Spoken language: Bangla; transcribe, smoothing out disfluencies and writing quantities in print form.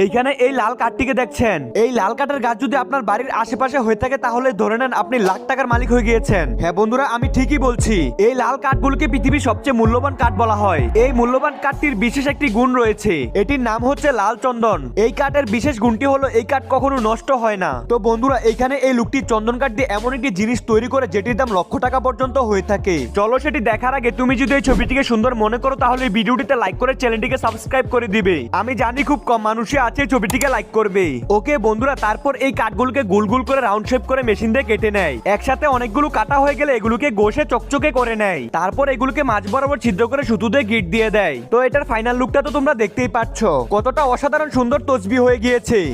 এইখানে এই লাল কাঠটিকে দেখছেন, এই লাল কাঠের গাছ যদি আপনার বাড়ির আশেপাশে হয়ে থাকে তাহলে ধরে নেন আপনি লাখ টাকার মালিক হয়ে গিয়েছেন। হ্যাঁ বন্ধুরা, আমি ঠিকই বলছি। এই লাল কাঠগুলোকে পৃথিবীর সবচেয়ে মূল্যবান কাঠ বলা হয়। এই মূল্যবান কাঠটির বিশেষ একটি গুণ রয়েছে, এটির নাম হচ্ছে লাল চন্দন। এই কাঠের বিশেষ গুণটি হলো এই কাঠ কখনো নষ্ট হয় না। তো বন্ধুরা, এইখানে এই লোকটি চন্দন কাঠ দিয়ে এমন একটি জিনিস তৈরি করে যেটির দাম লক্ষ টাকা পর্যন্ত হয়ে থাকে। চলো সেটি দেখার আগে তুমি যদি এই ছবিটিকে সুন্দর মনে করো তাহলে এই ভিডিওটিতে লাইক করে চ্যানেলটিকে সাবস্ক্রাইব করে দিবে। আমি জানি খুব কম মানুষই আছে ছবিটিকে লাইক করবে। ওকে বন্ধুরা, তারপর এই কাঠগুলোকে গোল গোল করে রাউন্ড শেপ করে মেশিন দিয়ে কেটে নেয়। একসাথে অনেকগুলো কাটা হয়ে গেলে এগুলোকে ঘষে চকচকে করে নেয়। তারপর এগুলোকে মাঝ বরাবর ছিদ্র করে সুতো দিয়ে গিট দিয়ে দেয়। তো এটার ফাইনাল লুকটা তো তোমরা দেখতেই পাচ্ছ, কতটা অসাধারণ সুন্দর তসবি হয়ে গিয়েছে।